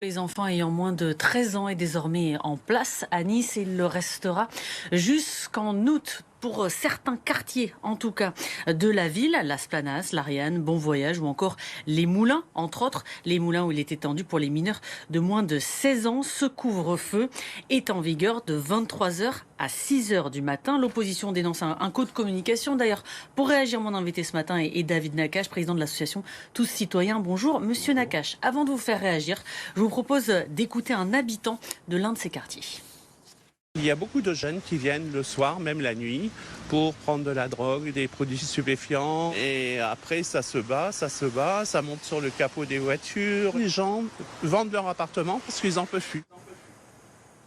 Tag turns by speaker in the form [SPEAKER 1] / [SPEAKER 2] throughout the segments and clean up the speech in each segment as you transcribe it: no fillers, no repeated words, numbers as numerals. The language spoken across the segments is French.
[SPEAKER 1] Les enfants ayant moins de 13 ans est désormais en place à Nice et il le restera jusqu'en août pour certains quartiers, en tout cas, de la ville, Las Planas, l'Ariane, Bon Voyage ou encore les Moulins, entre autres. Les Moulins où il est étendu pour les mineurs de moins de 16 ans. Ce couvre-feu est en vigueur de 23 heures à 6 heures du matin. L'opposition dénonce un code de communication. D'ailleurs, pour réagir, mon invité ce matin est David Nakache, président de l'association Tous Citoyens. Bonjour, monsieur Nakache. Avant de vous faire réagir, je vous propose d'écouter un habitant de l'un de ces quartiers.
[SPEAKER 2] Il y a beaucoup de jeunes qui viennent le soir, même la nuit, pour prendre de la drogue, des produits stupéfiants. Et après, ça se bat, ça monte sur le capot des voitures. Les gens vendent leur appartement parce qu'ils en peuvent plus.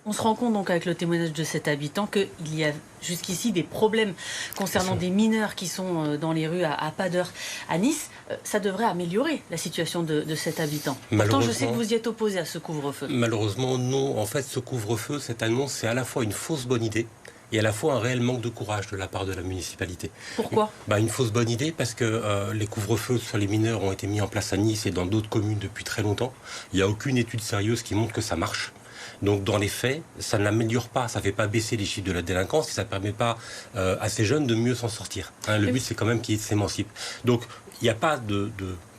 [SPEAKER 1] On se rend compte donc avec le témoignage de cet habitant qu'il y a jusqu'ici des problèmes concernant des mineurs qui sont dans les rues à pas d'heure à Nice. Ça devrait améliorer la situation de cet habitant. Pourtant, je sais que vous y êtes opposé à ce couvre-feu.
[SPEAKER 3] Malheureusement, non. En fait, ce couvre-feu, cette annonce, c'est à la fois une fausse bonne idée et à la fois un réel manque de courage de la part de la municipalité.
[SPEAKER 1] Pourquoi ?
[SPEAKER 3] Une fausse bonne idée parce que les couvre-feux sur les mineurs ont été mis en place à Nice et dans d'autres communes depuis très longtemps. Il n'y a aucune étude sérieuse qui montre que ça marche. Donc dans les faits, ça n'améliore pas, ça ne fait pas baisser les chiffres de la délinquance et ça ne permet pas à ces jeunes de mieux s'en sortir. Le but, c'est quand même qu'ils s'émancipent. Donc il n'y a pas de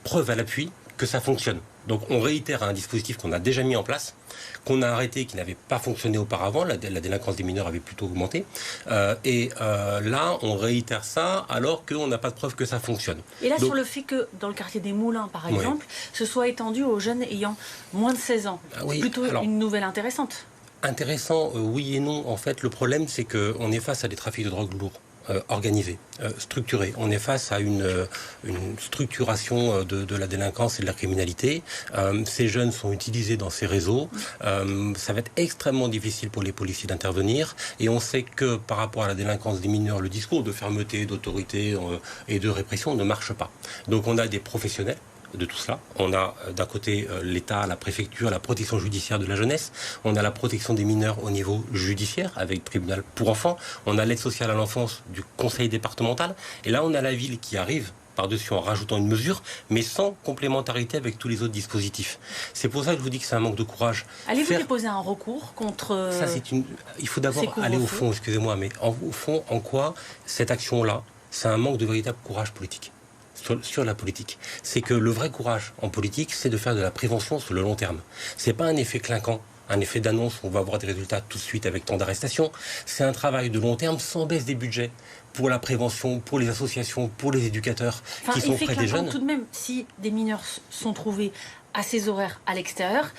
[SPEAKER 3] preuve à l'appui que ça fonctionne. Donc on réitère un dispositif qu'on a déjà mis en place, qu'on a arrêté, qui n'avait pas fonctionné auparavant. La délinquance des mineurs avait plutôt augmenté. Là, on réitère ça alors qu'on n'a pas de preuve que ça fonctionne.
[SPEAKER 1] Et là, sur le fait que dans le quartier des Moulins, par exemple, ce soit étendu aux jeunes ayant moins de 16 ans, c'est plutôt une nouvelle intéressante.
[SPEAKER 3] Intéressant, oui et non. En fait, le problème, c'est qu'on est face à des trafics de drogue lourds. Organisé, structuré. On est face à une structuration de la délinquance et de la criminalité. Ces jeunes sont utilisés dans ces réseaux. Ça va être extrêmement difficile pour les policiers d'intervenir. Et on sait que par rapport à la délinquance des mineurs, le discours de fermeté, d'autorité et de répression ne marche pas. Donc on a des professionnels de tout cela. On a d'un côté l'État, la préfecture, la protection judiciaire de la jeunesse. On a la protection des mineurs au niveau judiciaire avec le tribunal pour enfants. On a l'aide sociale à l'enfance du conseil départemental. Et là, on a la ville qui arrive par-dessus en rajoutant une mesure, mais sans complémentarité avec tous les autres dispositifs. C'est pour ça que je vous dis que c'est un manque de courage.
[SPEAKER 1] Allez-vous déposer un recours contre
[SPEAKER 3] ça, il faut d'abord aller au fond, excusez-moi, mais au fond, en quoi cette action-là, c'est un manque de véritable courage politique sur la politique. C'est que le vrai courage en politique, c'est de faire de la prévention sur le long terme. C'est pas un effet clinquant, un effet d'annonce où on va avoir des résultats tout de suite avec tant d'arrestations. C'est un travail de long terme sans baisse des budgets pour la prévention, pour les associations, pour les éducateurs qui sont près des jeunes.
[SPEAKER 1] Tout de même, si des mineurs sont trouvés à ces horaires à l'extérieur,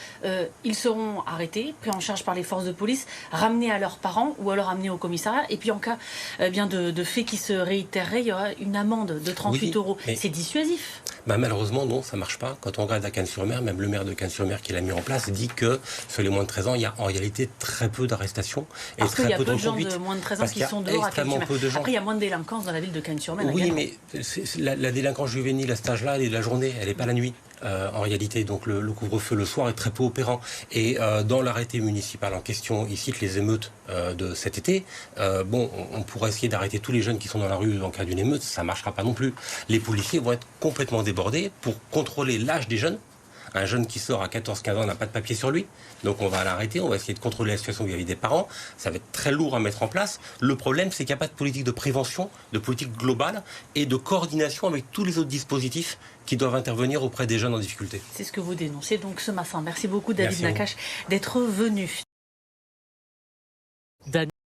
[SPEAKER 1] ils seront arrêtés, pris en charge par les forces de police, ramenés à leurs parents ou alors amenés au commissariat. Et puis en cas de faits qui se réitéreraient, il y aura une amende de 38 euros. C'est dissuasif.
[SPEAKER 3] Malheureusement, non, ça ne marche pas. Quand on regarde à Cannes-sur-Mer, même le maire de Cannes-sur-Mer qui l'a mis en place dit que sur les moins de 13 ans, il y a en réalité très peu d'arrestations et très peu de
[SPEAKER 1] gens de moins de 13 ans qui sont dehors à Cannes-sur-Mer. Après, il y a moins de délinquance dans la ville de Cannes-sur-Mer.
[SPEAKER 3] Oui, mais la délinquance juvénile à cet âge-là, elle est de la journée, elle n'est pas la nuit. En réalité, donc le couvre-feu le soir est très peu opérant. Et dans l'arrêté municipal en question, il cite les émeutes de cet été. On pourrait essayer d'arrêter tous les jeunes qui sont dans la rue en cas d'une émeute, ça ne marchera pas non plus. Les policiers vont être complètement débordés pour contrôler l'âge des jeunes. Un jeune qui sort à 14-15 ans n'a pas de papier sur lui, donc on va l'arrêter, on va essayer de contrôler la situation vis-à-vis des parents. Ça va être très lourd à mettre en place. Le problème, c'est qu'il n'y a pas de politique de prévention, de politique globale et de coordination avec tous les autres dispositifs qui doivent intervenir auprès des jeunes en difficulté.
[SPEAKER 1] C'est ce que vous dénoncez donc ce matin. Merci beaucoup David Nakache d'être venu.